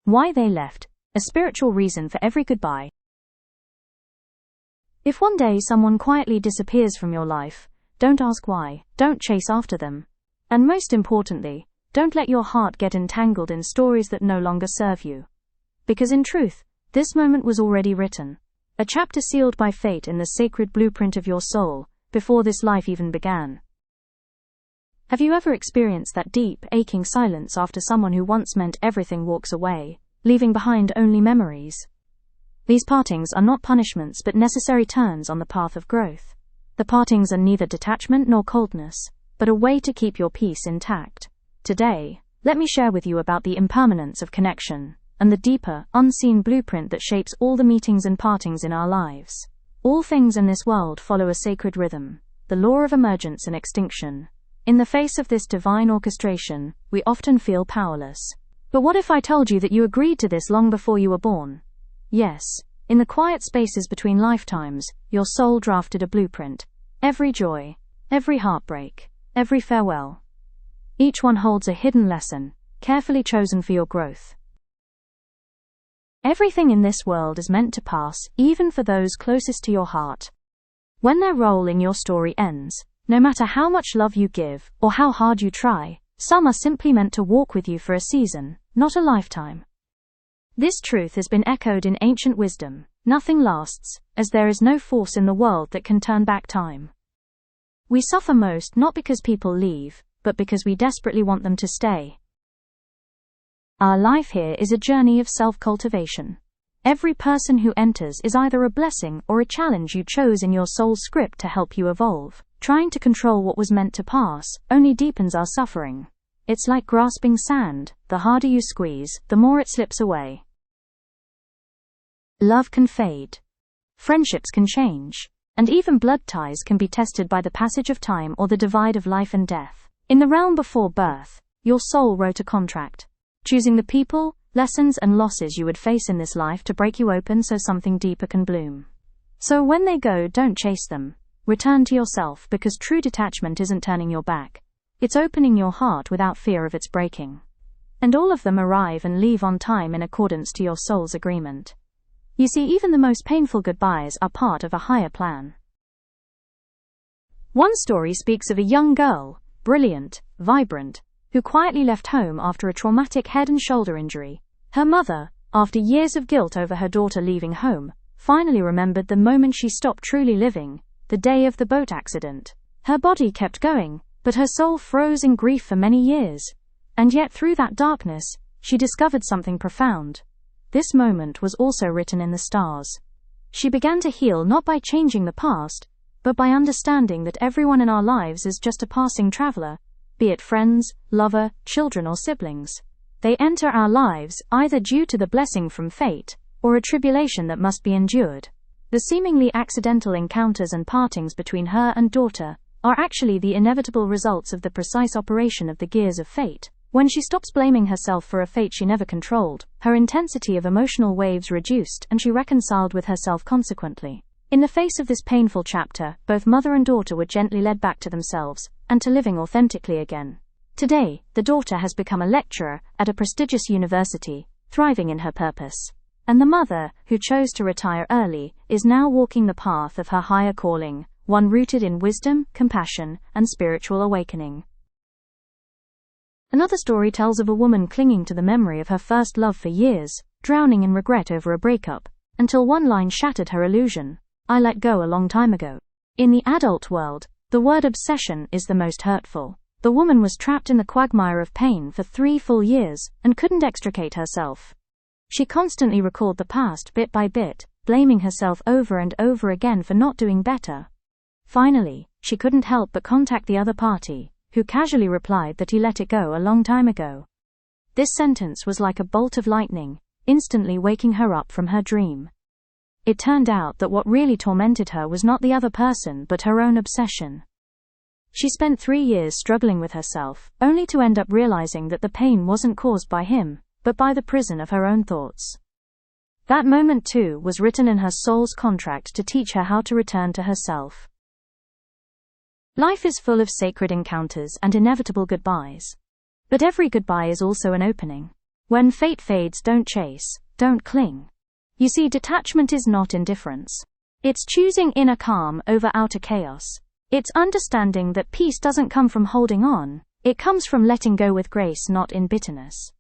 Why they left. A spiritual reason for every goodbye. If one day someone quietly disappears from your life, don't ask why, don't chase after them. And most importantly, don't let your heart get entangled in stories that no longer serve you. Because in truth, this moment was already written. A chapter sealed by fate in the sacred blueprint of your soul, before this life even began. Have you ever experienced that deep, aching silence after someone who once meant everything walks away, leaving behind only memories? These partings are not punishments but necessary turns on the path of growth. The partings are neither detachment nor coldness, but a way to keep your peace intact. Today, let me share with you about the impermanence of connection, and the deeper, unseen blueprint that shapes all the meetings and partings in our lives. All things in this world follow a sacred rhythm, the law of emergence and extinction. In the face of this divine orchestration, we often feel powerless. But what if I told you that you agreed to this long before you were born? Yes, in the quiet spaces between lifetimes, your soul drafted a blueprint. Every joy, every heartbreak, every farewell. Each one holds a hidden lesson, carefully chosen for your growth. Everything in this world is meant to pass, even for those closest to your heart. When their role in your story ends, no matter how much love you give, or how hard you try, some are simply meant to walk with you for a season, not a lifetime. This truth has been echoed in ancient wisdom: nothing lasts, as there is no force in the world that can turn back time. We suffer most not because people leave, but because we desperately want them to stay. Our life here is a journey of self-cultivation. Every person who enters is either a blessing or a challenge you chose in your soul's script to help you evolve. Trying to control what was meant to pass only deepens our suffering. It's like grasping sand: the harder you squeeze, the more it slips away. Love can fade. Friendships can change. And even blood ties can be tested by the passage of time or the divide of life and death. In the realm before birth, your soul wrote a contract, choosing the people, lessons and losses you would face in this life to break you open so something deeper can bloom. So when they go, don't chase them. Return to yourself, because true detachment isn't turning your back. It's opening your heart without fear of its breaking. And all of them arrive and leave on time in accordance to your soul's agreement. You see, even the most painful goodbyes are part of a higher plan. One story speaks of a young girl, brilliant, vibrant, who quietly left home after a traumatic head and shoulder injury. Her mother, after years of guilt over her daughter leaving home, finally remembered the moment she stopped truly living, the day of the boat accident. Her body kept going, but her soul froze in grief for many years. And yet through that darkness, she discovered something profound. This moment was also written in the stars. She began to heal not by changing the past, but by understanding that everyone in our lives is just a passing traveler, be it friends, lover, children or siblings. They enter our lives either due to the blessing from fate, or a tribulation that must be endured. The seemingly accidental encounters and partings between her and daughter are actually the inevitable results of the precise operation of the gears of fate. When she stops blaming herself for a fate she never controlled, her intensity of emotional waves reduced and she reconciled with herself consequently. In the face of this painful chapter, both mother and daughter were gently led back to themselves, and to living authentically again. Today, the daughter has become a lecturer at a prestigious university, thriving in her purpose. And the mother, who chose to retire early, is now walking the path of her higher calling, one rooted in wisdom, compassion, and spiritual awakening. Another story tells of a woman clinging to the memory of her first love for years, drowning in regret over a breakup, until one line shattered her illusion: "I let go a long time ago." In the adult world, the word obsession is the most hurtful. The woman was trapped in the quagmire of pain for 3 full years, and couldn't extricate herself. She constantly recalled the past bit by bit, blaming herself over and over again for not doing better. Finally, she couldn't help but contact the other party, who casually replied that he let it go a long time ago. This sentence was like a bolt of lightning, instantly waking her up from her dream. It turned out that what really tormented her was not the other person but her own obsession. She spent 3 years struggling with herself, only to end up realizing that the pain wasn't caused by him, but by the prison of her own thoughts. That moment too was written in her soul's contract to teach her how to return to herself. Life is full of sacred encounters and inevitable goodbyes. But every goodbye is also an opening. When fate fades, don't chase, don't cling. You see, detachment is not indifference. It's choosing inner calm over outer chaos. It's understanding that peace doesn't come from holding on, it comes from letting go with grace, not in bitterness.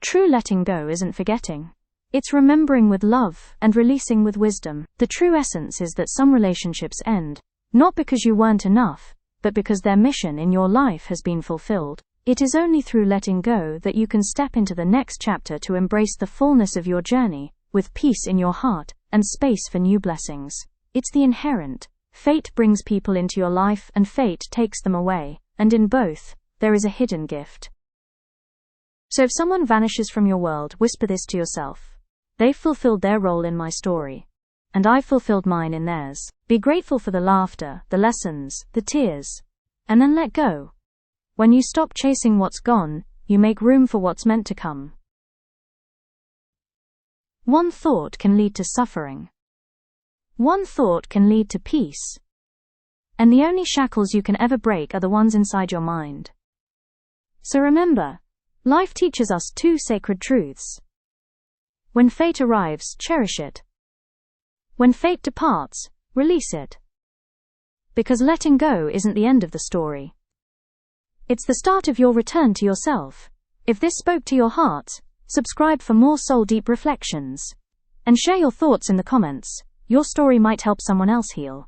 True letting go isn't forgetting. It's remembering with love and releasing with wisdom. The true essence is that some relationships end, not because you weren't enough, but because their mission in your life has been fulfilled. It is only through letting go that you can step into the next chapter to embrace the fullness of your journey, with peace in your heart and space for new blessings. It's the inherent. Fate brings people into your life and fate takes them away, and in both, there is a hidden gift. So if someone vanishes from your world, whisper this to yourself. They've fulfilled their role in my story, and I've fulfilled mine in theirs. Be grateful for the laughter, the lessons, the tears, and then let go. When you stop chasing what's gone, you make room for what's meant to come. One thought can lead to suffering. One thought can lead to peace. And the only shackles you can ever break are the ones inside your mind. So remember, life teaches us two sacred truths. When fate arrives, cherish it. When fate departs, release it. Because letting go isn't the end of the story. It's the start of your return to yourself. If this spoke to your heart, subscribe for more soul-deep reflections. And share your thoughts in the comments. Your story might help someone else heal.